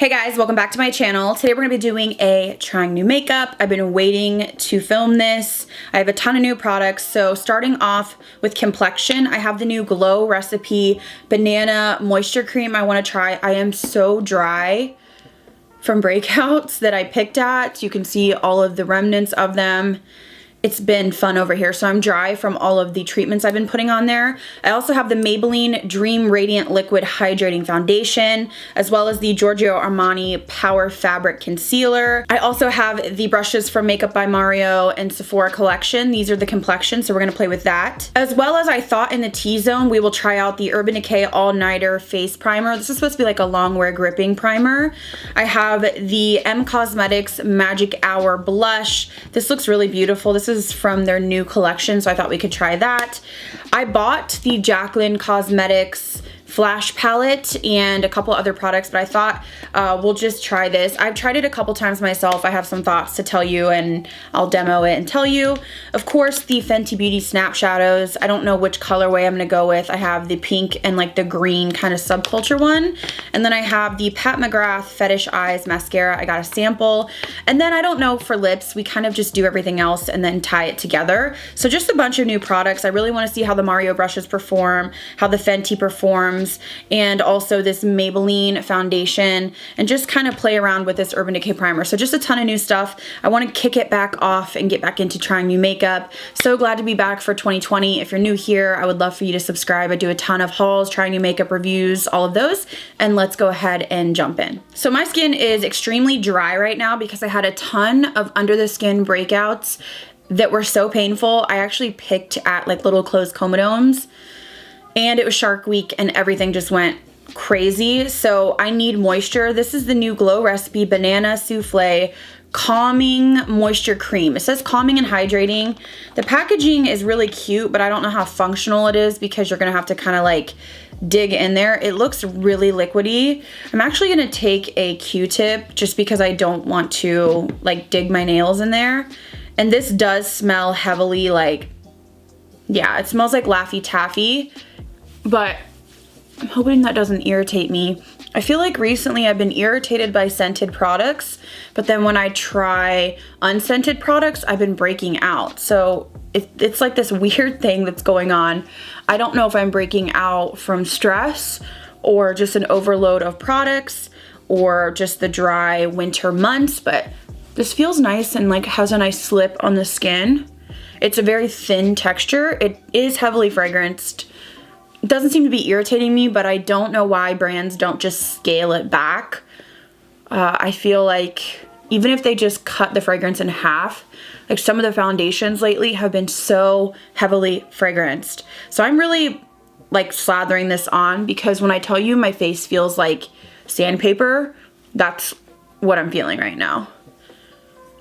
Hey guys, welcome back to my channel. Today we're gonna be doing a trying new makeup. I've been waiting to film this. I have a ton of new products. So starting off with complexion, I have the new Glow Recipe Banana Moisture Cream I wanna try. I am so dry from breakouts that I picked at. You can see all of the remnants of them. It's been fun over here, so I'm dry from all of the treatments I've been putting on there. I also have the Maybelline Dream Radiant Liquid Hydrating Foundation, as well as the Giorgio Armani Power Fabric Concealer. I also have the brushes from Makeup by Mario and Sephora Collection. These are the complexion, so we're gonna play with that. As well as I thought in the T-zone, we will try out the Urban Decay All Nighter Face Primer. This is supposed to be like a long wear gripping primer. I have the M Cosmetics Magic Hour Blush. This looks really beautiful. This is from their new collection, so I thought we could try that. I bought the Jaclyn Cosmetics Flash Palette and a couple other products, but I thought we'll just try this. I've tried it a couple times myself. I have some thoughts to tell you and I'll demo it and tell you. Of course, the Fenty Beauty Snap Shadows. I don't know which colorway I'm gonna go with. I have the pink and like the green kind of subculture one. And then I have the Pat McGrath Fetish Eyes Mascara. I got a sample. And then I don't know for lips, we kind of just do everything else and then tie it together. So just a bunch of new products. I really wanna see how the Mario brushes perform, how the Fenty performs, and also this Maybelline foundation, and just kind of play around with this Urban Decay primer. So just a ton of new stuff. I want to kick it back off and get back into trying new makeup. So glad to be back for 2020. If you're new here, I would love for you to subscribe. I do a ton of hauls, trying new makeup reviews, all of those, and let's go ahead and jump in. So my skin is extremely dry right now because I had a ton of under the skin breakouts that were so painful. I actually picked at like little closed comedones, and it was Shark Week and everything just went crazy. So I need moisture. This is the new Glow Recipe Banana Souffle Calming Moisture Cream. It says calming and hydrating. The packaging is really cute, but I don't know how functional it is because you're gonna have to kind of like dig in there. It looks really liquidy. I'm actually gonna take a Q-tip just because I don't want to like dig my nails in there. And this does smell heavily like, yeah, it smells like Laffy Taffy. But I'm hoping that doesn't irritate me. I feel like recently I've been irritated by scented products, but then when I try unscented products, I've been breaking out. So it's like this weird thing that's going on. I don't know if I'm breaking out from stress or just an overload of products or just the dry winter months, but this feels nice and like has a nice slip on the skin. It's a very thin texture. It is heavily fragranced. It doesn't seem to be irritating me, but I don't know why brands don't just scale it back. I feel like even if they just cut the fragrance in half, like some of the foundations lately have been so heavily fragranced. So I'm really like slathering this on because when I tell you my face feels like sandpaper, that's what I'm feeling right now.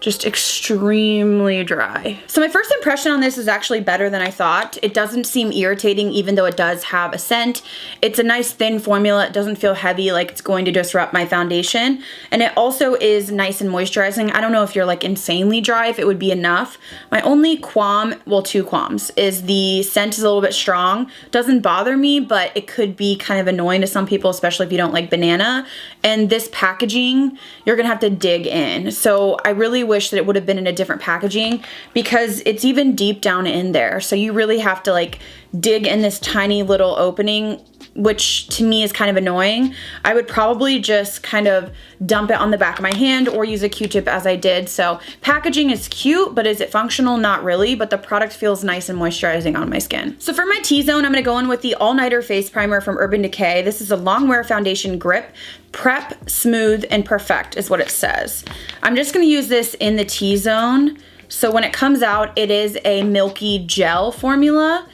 Just extremely dry. So my first impression on this is actually better than I thought. It doesn't seem irritating even though it does have a scent. It's a nice thin formula. It doesn't feel heavy like it's going to disrupt my foundation. And it also is nice and moisturizing. I don't know if you're like insanely dry, if it would be enough. My only qualm, well, two qualms, is the scent is a little bit strong. Doesn't bother me, but it could be kind of annoying to some people, especially if you don't like banana. And this packaging, you're gonna have to dig in. So I really wish that it would have been in a different packaging because it's even deep down in there. So you really have to like dig in this tiny little opening, which to me is kind of annoying. I would probably just kind of dump it on the back of my hand or use a Q-tip as I did. So packaging is cute, but is it functional? Not really, but the product feels nice and moisturizing on my skin. So for my T-zone, I'm gonna go in with the All Nighter Face Primer from Urban Decay. This is a long wear foundation grip. Prep, smooth, and perfect is what it says. I'm just gonna use this in the T-zone. So when it comes out, it is a milky gel formula.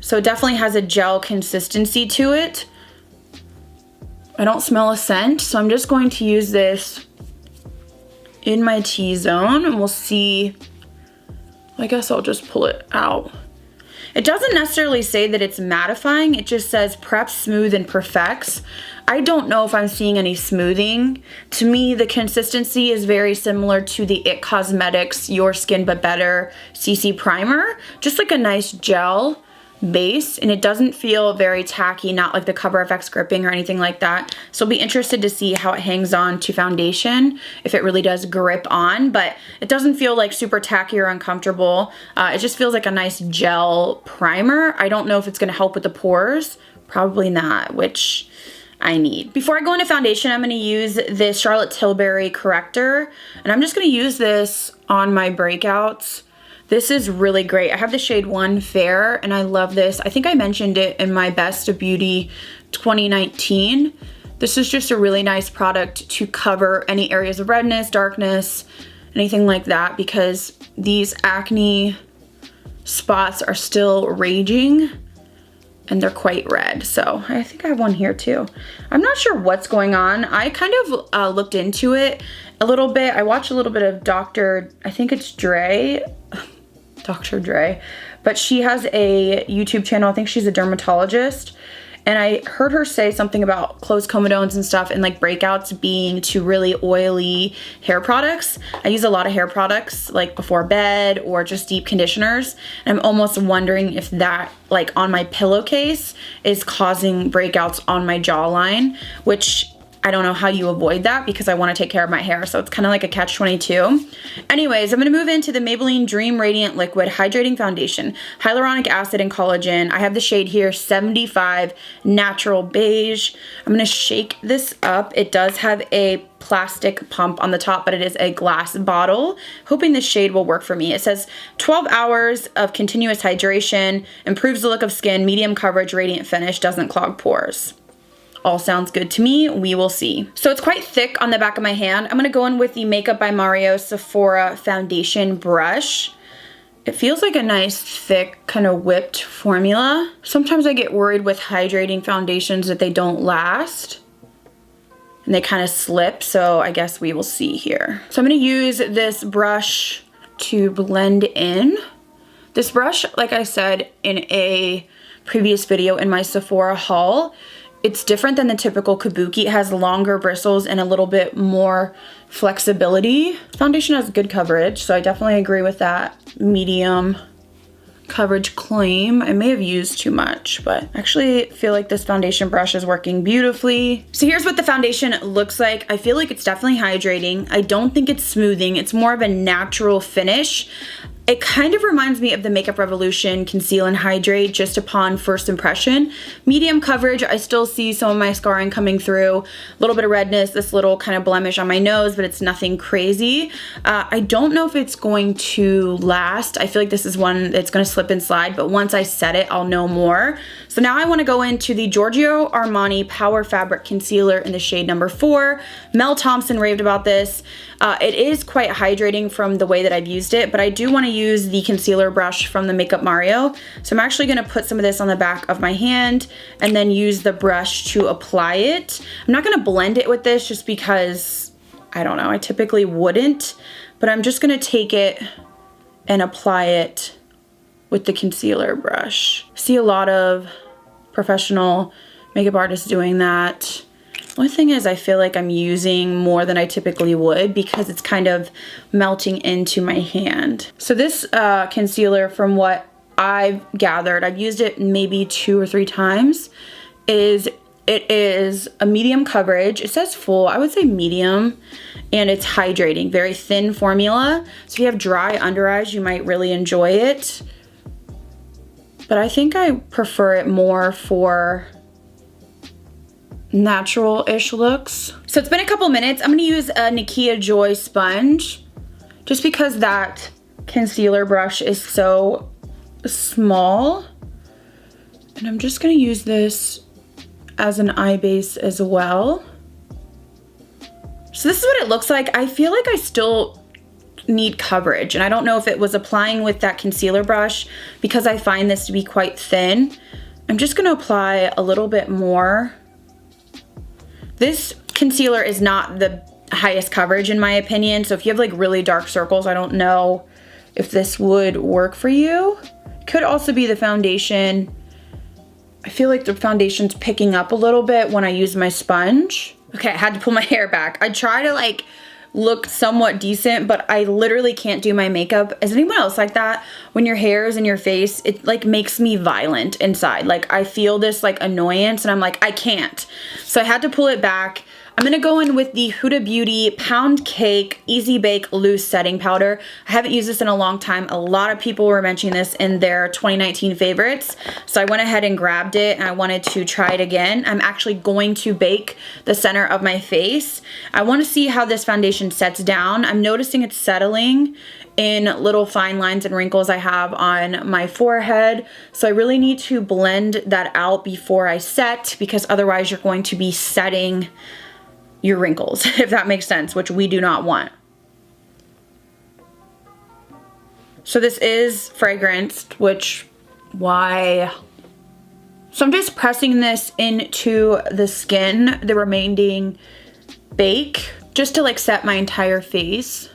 So it definitely has a gel consistency to it. I don't smell a scent, so I'm just going to use this in my T-zone and we'll see. I guess I'll just pull it out. It doesn't necessarily say that it's mattifying, it just says prep, smooth, and perfects. I don't know if I'm seeing any smoothing. To me, the consistency is very similar to the IT Cosmetics Your Skin But Better CC Primer. Just like a nice gel. base, and it doesn't feel very tacky, not like the Cover FX gripping or anything like that. So I'll be interested to see how it hangs on to foundation, if it really does grip on, but it doesn't feel like super tacky or uncomfortable. It just feels like a nice gel primer. I don't know if it's gonna help with the pores. Probably not, which I need. Before I go into foundation, I'm gonna use this Charlotte Tilbury corrector, and I'm just gonna use this on my breakouts. This is really great. I have the shade 1 Fair, and I love this. I think I mentioned it in my Best of Beauty 2019. This is just a really nice product to cover any areas of redness, darkness, anything like that, because these acne spots are still raging and they're quite red. So I think I have one here too. I'm not sure what's going on. I kind of looked into it a little bit. I watched a little bit of I think it's Dre, Dr. Dre, but she has a YouTube channel. I think she's a dermatologist. And I heard her say something about closed comedones and stuff and like breakouts being to really oily hair products. I use a lot of hair products like before bed or just deep conditioners. And I'm almost wondering if that like on my pillowcase is causing breakouts on my jawline, which I don't know how you avoid that because I want to take care of my hair. So it's kind of like a catch-22. Anyways, I'm going to move into the Maybelline Dream Radiant Liquid Hydrating Foundation. Hyaluronic acid and collagen. I have the shade here, 75 Natural Beige. I'm going to shake this up. It does have a plastic pump on the top, but it is a glass bottle. Hoping this shade will work for me. It says 12 hours of continuous hydration, improves the look of skin, medium coverage, radiant finish, doesn't clog pores. All sounds good to me. We will see. So it's quite thick on the back of my hand. I'm gonna go in with the Makeup by Mario Sephora foundation brush. It feels like a nice, thick, kind of whipped formula. Sometimes I get worried with hydrating foundations that they don't last and they kind of slip, so I guess we will see here. So I'm gonna use this brush to blend in. This brush, like I said in a previous video in my Sephora haul, it's different than the typical kabuki. It has longer bristles and a little bit more flexibility. Foundation has good coverage, so I definitely agree with that medium coverage claim. I may have used too much, but I actually feel like this foundation brush is working beautifully. So here's what the foundation looks like. I feel like it's definitely hydrating. I don't think it's smoothing. It's more of a natural finish. It kind of reminds me of the Makeup Revolution Conceal and Hydrate just upon first impression. Medium coverage, I still see some of my scarring coming through. A little bit of redness, this little kind of blemish on my nose, but it's nothing crazy. I don't know if it's going to last. I feel like this is one that's going to slip and slide, but once I set it, I'll know more. So now I want to go into the Giorgio Armani Power Fabric Concealer in the shade number 4. Mel Thompson raved about this. It is quite hydrating from the way that I've used it, but I do want to use the concealer brush from the Makeup Mario. So I'm actually going to put some of this on the back of my hand and then use the brush to apply it. I'm not going to blend it with this just because, I don't know, I typically wouldn't, but I'm just going to take it and apply it with the concealer brush. See a lot of professional makeup artists doing that. One thing is I feel like I'm using more than I typically would because it's kind of melting into my hand. So this concealer, from what I've gathered, I've used it maybe 2 or 3 times, it is a medium coverage. It says full, I would say medium, and it's hydrating, very thin formula. So if you have dry under eyes, you might really enjoy it. But I think I prefer it more for natural-ish looks. So it's been a couple minutes. I'm gonna use a Nakia Joy sponge just because that concealer brush is so small. And I'm just gonna use this as an eye base as well. So this is what it looks like. I feel like I still need coverage, and I don't know if it was applying with that concealer brush because I find this to be quite thin. I'm just gonna apply a little bit more. This concealer is not the highest coverage in my opinion, so if you have like really dark circles, I don't know if this would work for you. Could also be the foundation. I feel like the foundation's picking up a little bit when I use my sponge. Okay, I had to pull my hair back. I try to like look somewhat decent, but I literally can't do my makeup. Is anyone else like that? When your hair is in your face, it like makes me violent inside. Like I feel this like annoyance and I'm like, I can't. So I had to pull it back. I'm gonna go in with the Huda Beauty Pound Cake Easy Bake Loose Setting Powder. I haven't used this in a long time. A lot of people were mentioning this in their 2019 favorites. So I went ahead and grabbed it and I wanted to try it again. I'm actually going to bake the center of my face. I wanna see how this foundation sets down. I'm noticing it's settling in little fine lines and wrinkles I have on my forehead. So I really need to blend that out before I set, because otherwise you're going to be setting your wrinkles, if that makes sense, which we do not want. So this is fragranced, which, why? So I'm just pressing this into the skin, the remaining bake, just to like set my entire face.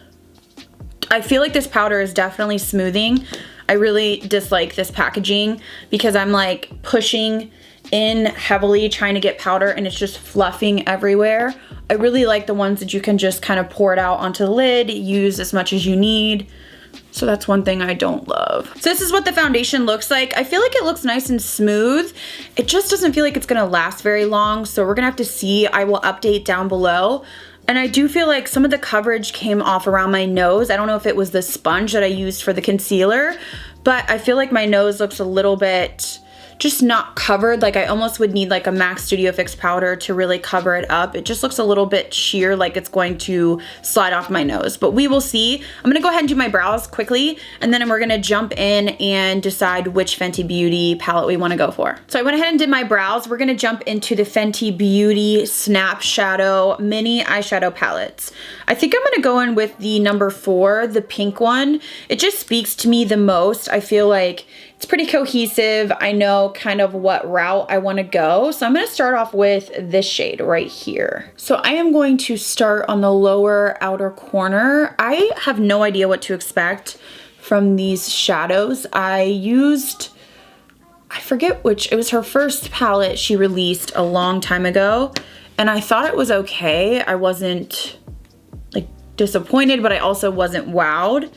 I feel like this powder is definitely smoothing. I really dislike this packaging because I'm like pushing in heavily trying to get powder and it's just fluffing everywhere. I really like the ones that you can just kind of pour it out onto the lid, use as much as you need. So that's one thing I don't love. So this is what the foundation looks like. I feel like it looks nice and smooth. It just doesn't feel like it's gonna last very long. So we're gonna have to see. I will update down below. And I do feel like some of the coverage came off around my nose. I don't know if it was the sponge that I used for the concealer, but I feel like my nose looks a little bit just not covered. Like I almost would need like a MAC Studio Fix powder to really cover it up. It just looks a little bit sheer, like it's going to slide off my nose, but we will see. I'm gonna go ahead and do my brows quickly, and then we're gonna jump in and decide which Fenty Beauty palette we wanna go for. So I went ahead and did my brows. We're gonna jump into the Fenty Beauty Snap Shadow Mini Eyeshadow Palettes. I think I'm gonna go in with the number 4, the pink one. It just speaks to me the most. I feel like it's pretty cohesive. I know kind of what route I want to go. So I'm going to start off with this shade right here. So I am going to start on the lower outer corner. I have no idea what to expect from these shadows. I forget which, it was her first palette she released a long time ago, and I thought it was okay. I wasn't like disappointed, but I also wasn't wowed.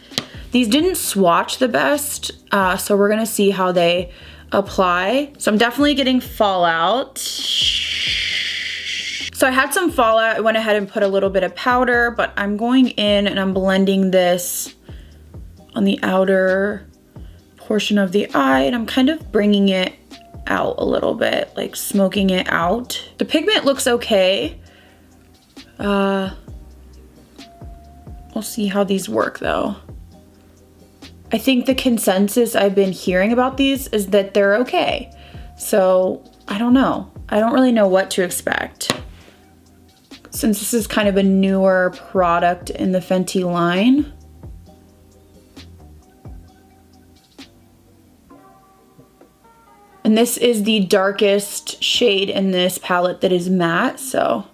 These didn't swatch the best, so we're gonna see how they apply. So I'm definitely getting fallout. So I had some fallout. I went ahead and put a little bit of powder, but I'm going in and I'm blending this on the outer portion of the eye, and I'm kind of bringing it out a little bit, like smoking it out. The pigment looks okay. We'll see how these work though. I think the consensus I've been hearing about these is that they're okay. So I don't know. I don't really know what to expect, since this is kind of a newer product in the Fenty line. And this is the darkest shade in this palette that is matte, so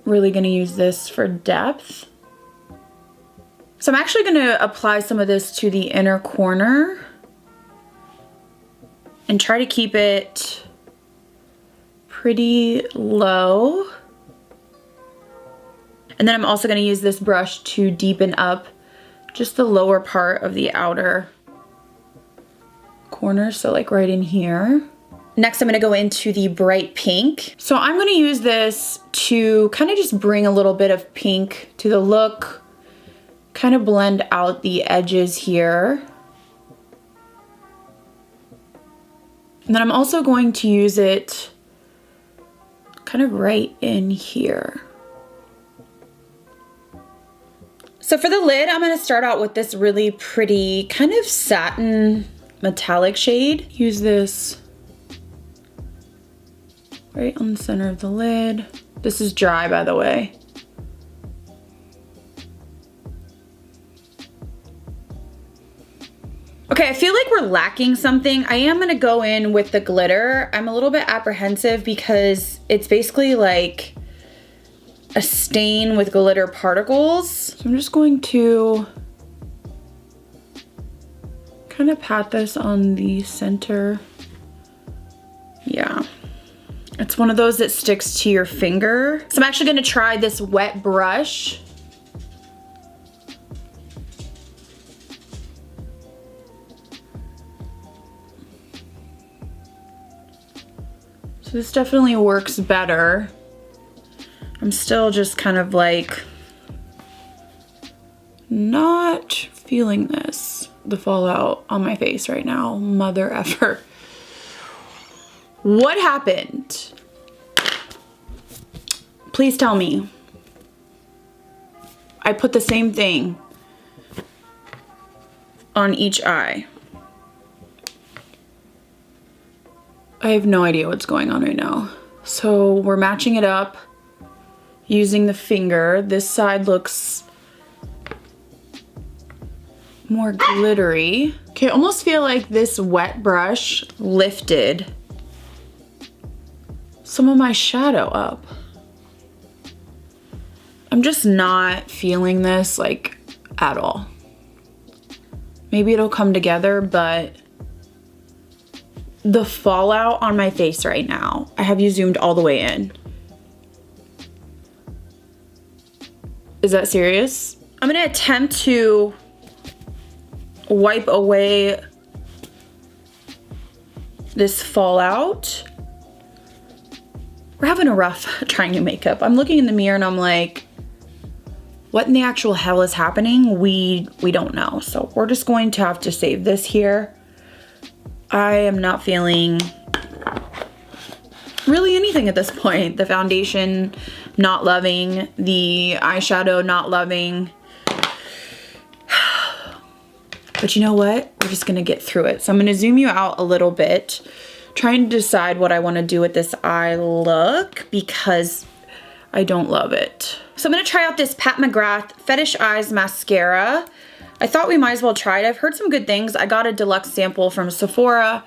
really gonna use this for depth. So I'm actually gonna apply some of this to the inner corner and try to keep it pretty low. And then I'm also gonna use this brush to deepen up just the lower part of the outer corner, so like right in here. Next, I'm gonna go into the bright pink. So I'm gonna use this to kind of just bring a little bit of pink to the look, kind of blend out the edges here. And then I'm also going to use it kind of right in here. So for the lid, I'm gonna start out with this really pretty kind of satin metallic shade. Use this right on the center of the lid. This is dry, by the way. Okay, I feel like we're lacking something. I am gonna go in with the glitter. I'm a little bit apprehensive because it's basically like a stain with glitter particles. So I'm just going to kind of pat this on the center. Yeah. It's one of those that sticks to your finger. So I'm actually gonna try this wet brush. So this definitely works better. I'm still just kind of like not feeling the fallout on my face right now. Mother effer. What happened? Please tell me. I put the same thing on each eye. I have no idea what's going on right now. So we're matching it up using the finger. This side looks more glittery. Okay, I almost feel like this wet brush lifted some of my shadow up. I'm just not feeling this like at all. Maybe it'll come together, but the fallout on my face right now, I have you zoomed all the way in. Is that serious? I'm gonna attempt to wipe away this fallout. We're having a rough trying new makeup. I'm looking in the mirror and I'm like, what in the actual hell is happening? We don't know. So we're just going to have to save this here. I am not feeling really anything at this point. The foundation, not loving. The eyeshadow, not loving. But you know what? We're just gonna get through it. So I'm gonna zoom you out a little bit, trying to decide what I wanna do with this eye look because I don't love it. So I'm gonna try out this Pat McGrath Fetish Eyes Mascara. I thought we might as well try it. I've heard some good things. I got a deluxe sample from Sephora,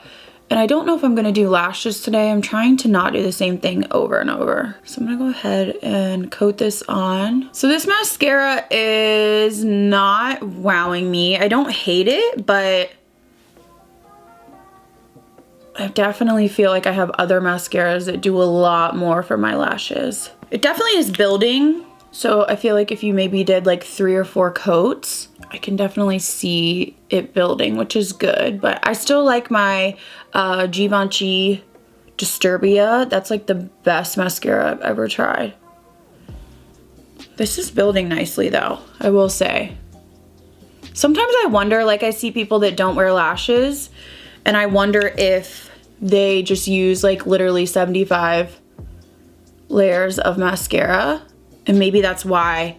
and I don't know if I'm gonna do lashes today. I'm trying to not do the same thing over and over. So I'm gonna go ahead and coat this on. So this mascara is not wowing me. I don't hate it, but I definitely feel like I have other mascaras that do a lot more for my lashes. It definitely is building. So I feel like if you maybe did like 3 or 4 coats, I can definitely see it building, which is good. But I still like my Givenchy Disturbia. That's like the best mascara I've ever tried. This is building nicely though, I will say. Sometimes I wonder, like I see people that don't wear lashes and I wonder if they just use like literally 75 layers of mascara. And maybe that's why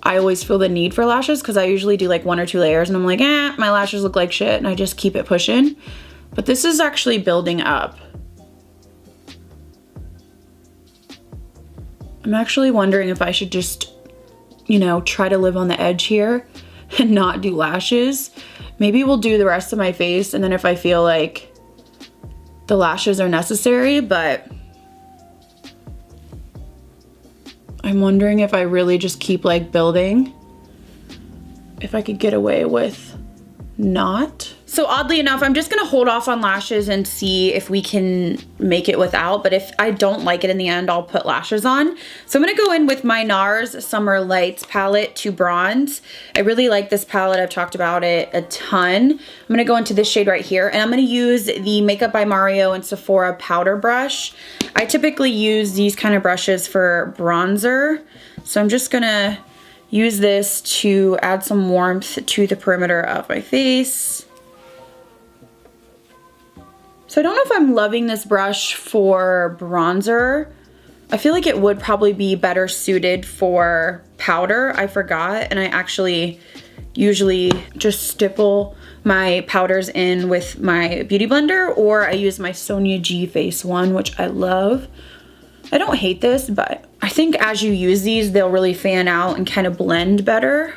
I always feel the need for lashes, because I usually do like 1 or 2 layers and I'm like, my lashes look like shit, and I just keep it pushing. But this is actually building up. I'm actually wondering if I should just, you know, try to live on the edge here and not do lashes. Maybe we'll do the rest of my face, and then if I feel like the lashes are necessary, but I'm wondering if I really just keep like building, if I could get away with not. So oddly enough, I'm just gonna hold off on lashes and see if we can make it without, but if I don't like it in the end, I'll put lashes on. So I'm gonna go in with my NARS Summer Lights palette to bronze. I really like this palette, I've talked about it a ton. I'm gonna go into this shade right here, and I'm gonna use the Makeup by Mario and Sephora powder brush. I typically use these kind of brushes for bronzer, so I'm just gonna use this to add some warmth to the perimeter of my face. So I don't know if I'm loving this brush for bronzer. I feel like it would probably be better suited for powder. I forgot, and I actually usually just stipple my powders in with my beauty blender, or I use my Sonia G Face one, which I love. I don't hate this, but I think as you use these, they'll really fan out and kind of blend better.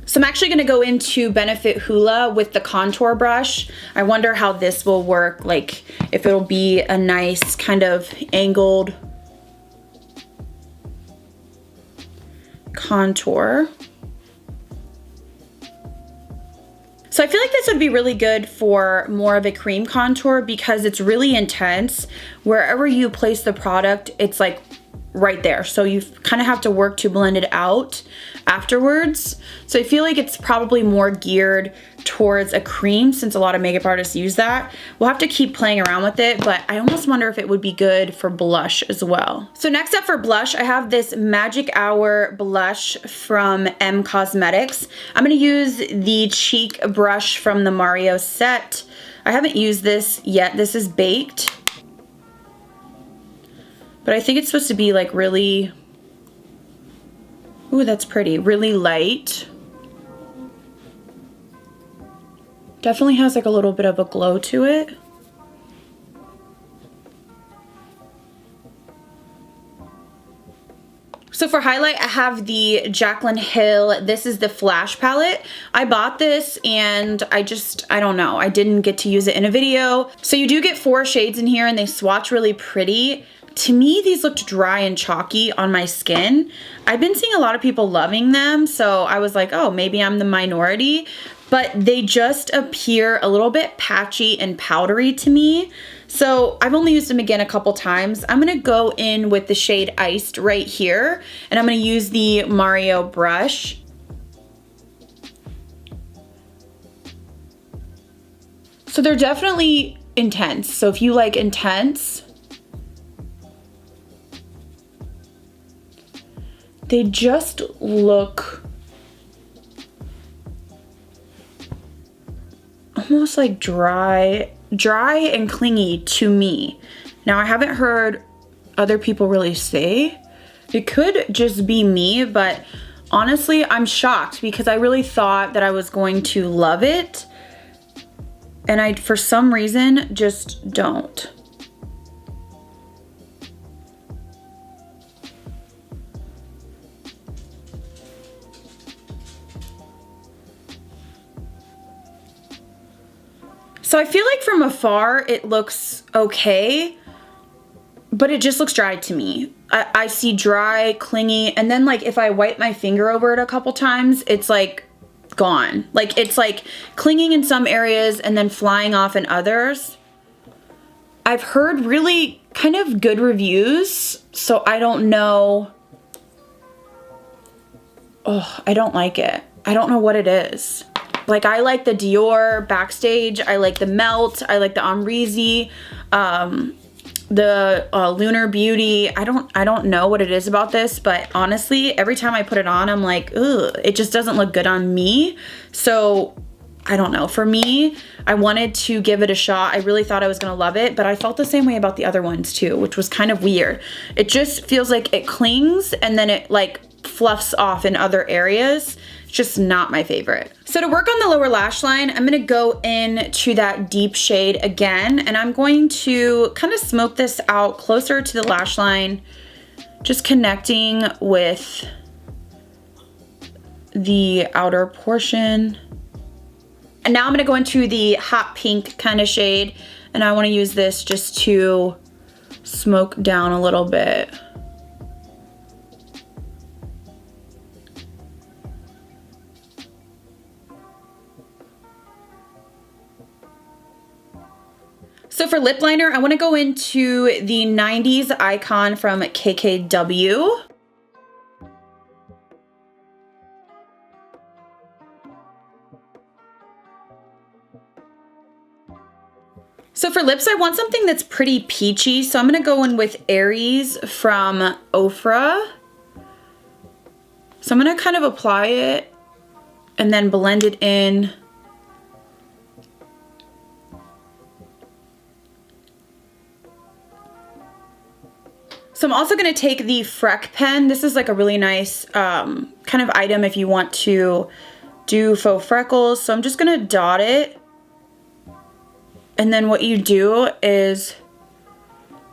So I'm actually gonna go into Benefit Hoola with the contour brush. I wonder how this will work, like if it'll be a nice kind of angled contour. So I feel like this would be really good for more of a cream contour because it's really intense. Wherever you place the product, it's like right there. So you kind of have to work to blend it out afterwards. So I feel like it's probably more geared towards a cream since a lot of makeup artists use that. We'll have to keep playing around with it, but I almost wonder if it would be good for blush as well. So next up for blush, I have this Magic Hour blush from M Cosmetics. I'm gonna use the cheek brush from the Mario set. I haven't used this yet. This is baked. But I think it's supposed to be like really, ooh, that's pretty, really light. Definitely has like a little bit of a glow to it. So for highlight, I have the Jaclyn Hill. This is the Flash palette. I bought this and I don't know. I didn't get to use it in a video. So you do get 4 shades in here and they swatch really pretty. To me, these looked dry and chalky on my skin. I've been seeing a lot of people loving them, so I was like, oh, maybe I'm the minority. But they just appear a little bit patchy and powdery to me. So I've only used them again a couple times. I'm gonna go in with the shade Iced right here, and I'm gonna use the Mario brush. So they're definitely intense. So if you like intense, they just look almost like dry and clingy to me. Now I haven't heard other people really say. It could just be me, but honestly, I'm shocked because I really thought that I was going to love it. And I, for some reason, just don't. So I feel like from afar, it looks okay, but it just looks dry to me. I see dry, clingy, and then like if I wipe my finger over it a couple times, it's like gone. Like it's like clinging in some areas and then flying off in others. I've heard really kind of good reviews, so I don't know. Oh, I don't like it. I don't know what it is. Like I like the Dior Backstage, I like the Melt, I like the Amrezy, the Lunar Beauty. I don't know what it is about this, but honestly, every time I put it on, I'm like, ugh, it just doesn't look good on me. So I don't know. For me, I wanted to give it a shot. I really thought I was gonna love it, but I felt the same way about the other ones too, which was kind of weird. It just feels like it clings and then it like fluffs off in other areas. It's just not my favorite. So to work on the lower lash line, I'm gonna go in to that deep shade again, and I'm going to kind of smoke this out closer to the lash line, just connecting with the outer portion. And now I'm gonna go into the hot pink kind of shade, and I wanna use this just to smoke down a little bit. So for lip liner, I wanna go into the 90s Icon from KKW. So for lips, I want something that's pretty peachy. So I'm gonna go in with Aries from Ofra. So I'm gonna kind of apply it and then blend it in. So I'm also gonna take the Freck pen. This is like a really nice kind of item if you want to do faux freckles. So I'm just gonna dot it. And then what you do is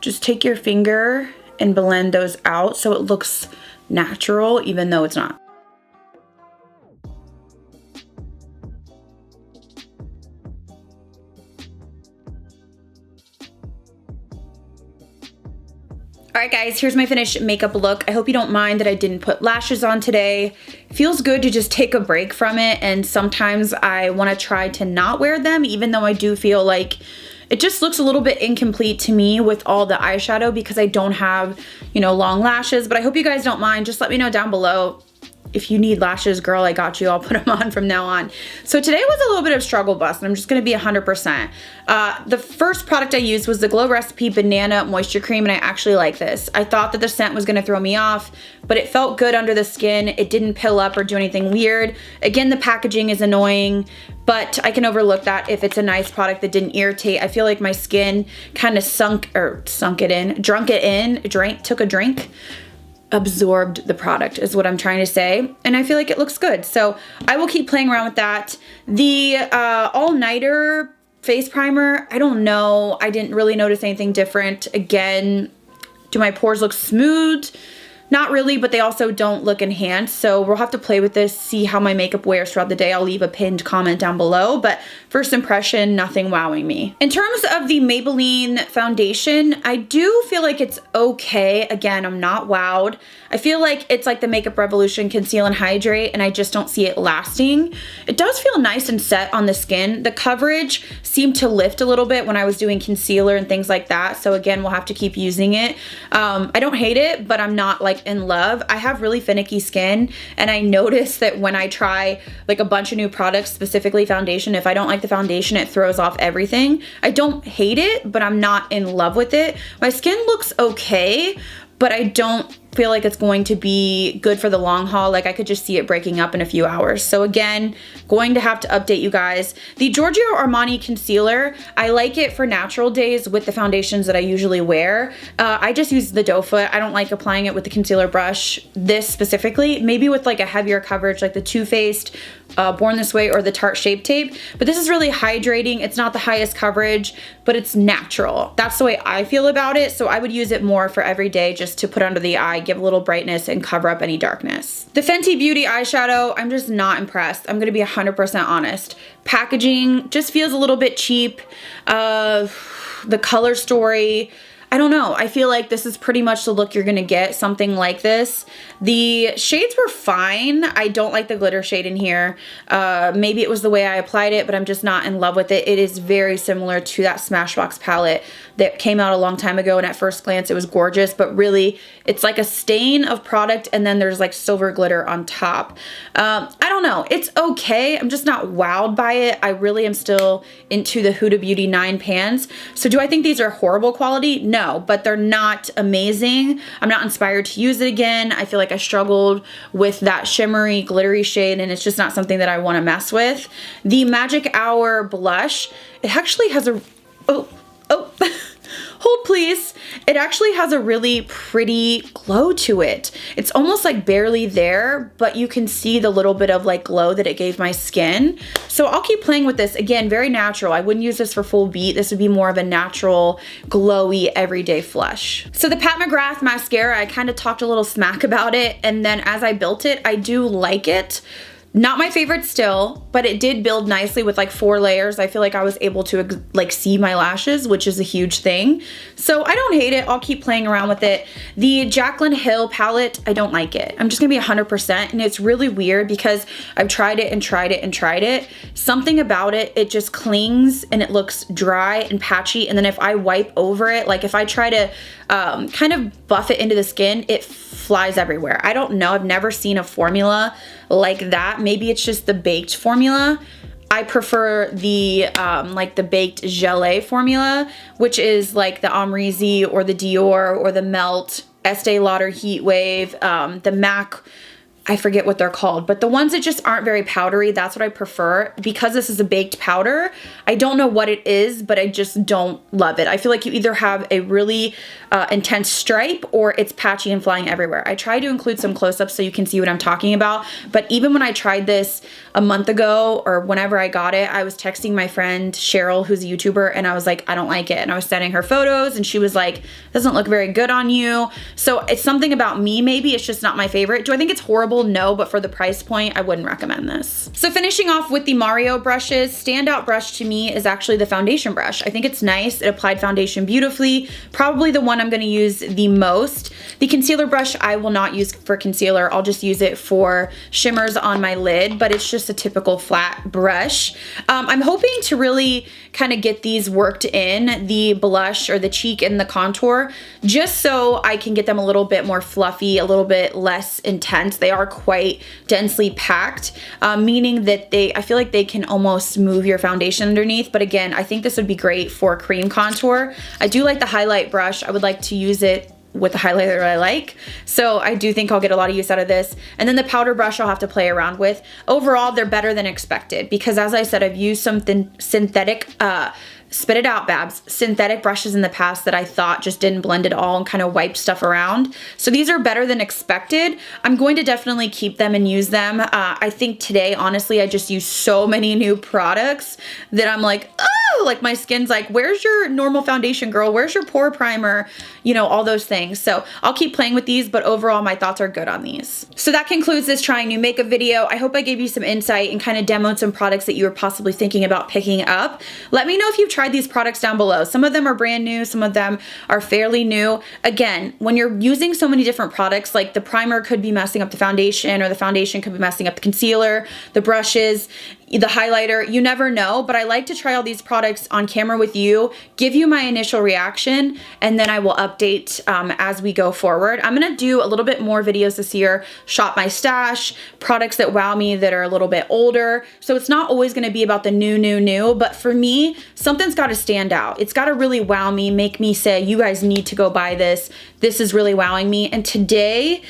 just take your finger and blend those out so it looks natural even though it's not. Alright guys, here's my finished makeup look. I hope you don't mind that I didn't put lashes on today. It feels good to just take a break from it, and sometimes I want to try to not wear them, even though I do feel like it just looks a little bit incomplete to me with all the eyeshadow because I don't have, you know, long lashes. But I hope you guys don't mind. Just let me know down below. If you need lashes, girl, I got you. I'll put them on from now on. So today was a little bit of struggle bus, and I'm just gonna be 100%. The first product I used was the Glow Recipe Banana Moisture Cream, and I actually like this. I thought that the scent was gonna throw me off, but it felt good under the skin. It didn't pill up or do anything weird. Again, the packaging is annoying, but I can overlook that if it's a nice product that didn't irritate. I feel like my skin kind of took a drink, absorbed the product is what I'm trying to say, and I feel like it looks good. So I will keep playing around with that. The all-nighter face primer, I don't know, I didn't really notice anything different. Again, do my pores look smooth? Not really, but they also don't look enhanced, so we'll have to play with this, see how my makeup wears throughout the day. I'll leave a pinned comment down below, but first impression, nothing wowing me. In terms of the Maybelline foundation, I do feel like it's okay. Again, I'm not wowed. I feel like it's like the Makeup Revolution Conceal and Hydrate, and I just don't see it lasting. It does feel nice and set on the skin. The coverage seemed to lift a little bit when I was doing concealer and things like that, so again, we'll have to keep using it. I don't hate it, but I'm not like in love. I have really finicky skin, and I notice that when I try like a bunch of new products, specifically foundation, if I don't like the foundation, it throws off everything. I don't hate it, but I'm not in love with it. My skin looks okay, but I don't feel like it's going to be good for the long haul. Like I could just see it breaking up in a few hours. So again, going to have to update you guys. The Giorgio Armani concealer, I like it for natural days with the foundations that I usually wear. I just use the doe foot. I don't like applying it with the concealer brush. This specifically, maybe with like a heavier coverage like the Too Faced Born This Way or the Tarte Shape Tape. But this is really hydrating. It's not the highest coverage, but it's natural. That's the way I feel about it. So I would use it more for every day just to put under the eye, give a little brightness and cover up any darkness. The Fenty Beauty eyeshadow, I'm just not impressed. I'm gonna be 100% honest. Packaging just feels a little bit cheap. The color story, I don't know. I feel like this is pretty much the look you're gonna get, something like this. The shades were fine. I don't like the glitter shade in here. Maybe it was the way I applied it, but I'm just not in love with it. It is very similar to that Smashbox palette that came out a long time ago, and at first glance it was gorgeous, but really it's like a stain of product and then there's like silver glitter on top. I don't know. It's okay. I'm just not wowed by it. I really am still into the Huda Beauty 9 pans. So do I think these are horrible quality? No, but they're not amazing. I'm not inspired to use it again. I feel like I struggled with that shimmery, glittery shade, and it's just not something that I want to mess with. The Magic Hour blush, it actually has a, hold please. It actually has a really pretty glow to it. It's almost like barely there, but you can see the little bit of like glow that it gave my skin. So I'll keep playing with this. Again, very natural. I wouldn't use this for full beat. This would be more of a natural, glowy, everyday flush. So the Pat McGrath mascara, I kind of talked a little smack about it, and then as I built it, I do like it. Not my favorite still, but it did build nicely with like 4 layers. I feel like I was able to like see my lashes, which is a huge thing. So I don't hate it. I'll keep playing around with it. The Jaclyn Hill palette, I don't like it. I'm just gonna be 100%, and it's really weird because I've tried it and tried it and tried it. Something about it, it just clings and it looks dry and patchy, and then if I wipe over it, like if I try to kind of buff it into the skin, it flies everywhere. I don't know. I've never seen a formula like that. Maybe it's just the baked formula. I prefer the like the baked gelée formula, which is like the Amrezy or the Dior or the Melt, Estee Lauder Heat Wave, the MAC, I forget what they're called, but the ones that just aren't very powdery, that's what I prefer. Because this is a baked powder, I don't know what it is, but I just don't love it. I feel like you either have a really intense stripe or it's patchy and flying everywhere. I try to include some close-ups so you can see what I'm talking about, but even when I tried this a month ago or whenever I got it, I was texting my friend Cheryl, who's a YouTuber, and I was like, I don't like it. And I was sending her photos and she was like, doesn't look very good on you. So it's something about me, maybe it's just not my favorite. Do I think it's horrible? affordable, no, but for the price point, I wouldn't recommend this. So finishing off with the Mario brushes, standout brush to me is actually the foundation brush. I think it's nice. It applied foundation beautifully. Probably the one I'm gonna use the most. The concealer brush I will not use for concealer. I'll just use it for shimmers on my lid, but it's just a typical flat brush. I'm hoping to really kind of get these worked in, the blush or the cheek and the contour, just so I can get them a little bit more fluffy, a little bit less intense. They are quite densely packed, meaning that I feel like they can almost move your foundation underneath. But again, I think this would be great for cream contour. I do like the highlight brush. I would like to use it with the highlighter I like. So I do think I'll get a lot of use out of this. And then the powder brush I'll have to play around with. Overall, they're better than expected because, as I said, I've used something synthetic, spit it out, Babs, synthetic brushes in the past that I thought just didn't blend at all and kind of wiped stuff around. So these are better than expected. I'm going to definitely keep them and use them. I think today, honestly, I just used so many new products that I'm like, oh, like my skin's like, where's your normal foundation, girl? Where's your pore primer? You know, all those things. So I'll keep playing with these, but overall my thoughts are good on these. So that concludes this trying new makeup video. I hope I gave you some insight and kind of demoed some products that you were possibly thinking about picking up. Let me know if you've tried these products down below. Some of them are brand new, some of them are fairly new. Again, when you're using so many different products, like the primer could be messing up the foundation, or the foundation could be messing up the concealer, the brushes, the highlighter, you never know. But I like to try all these products on camera with you, give you my initial reaction, and then I will update as we go forward. I'm gonna do a little bit more videos this year, shop my stash, products that wow me that are a little bit older. So it's not always gonna be about the new, but for me, something's gotta stand out. It's gotta really wow me, make me say, you guys need to go buy this. This is really wowing me. And today,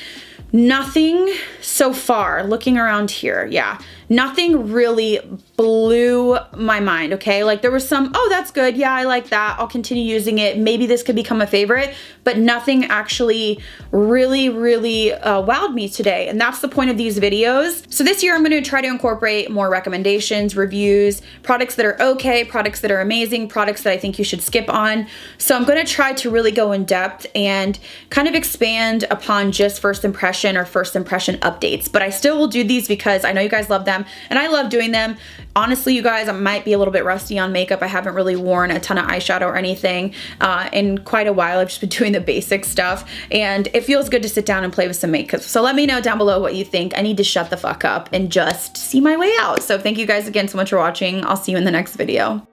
nothing so far, looking around here, yeah, nothing really blew my mind, okay? Like there was some, oh, that's good, yeah, I like that, I'll continue using it, maybe this could become a favorite, but nothing actually really wowed me today. And that's the point of these videos. So this year I'm gonna try to incorporate more recommendations, reviews, products that are okay, products that are amazing, products that I think you should skip on. So I'm gonna try to really go in depth and kind of expand upon just first impression or first impression updates. But I still will do these because I know you guys love them and I love doing them. Honestly, you guys, I might be a little bit rusty on makeup. I haven't really worn a ton of eyeshadow or anything in quite a while. I've just been doing the basic stuff, and it feels good to sit down and play with some makeup. So let me know down below what you think. I need to shut the fuck up and just see my way out. So thank you guys again so much for watching. I'll see you in the next video.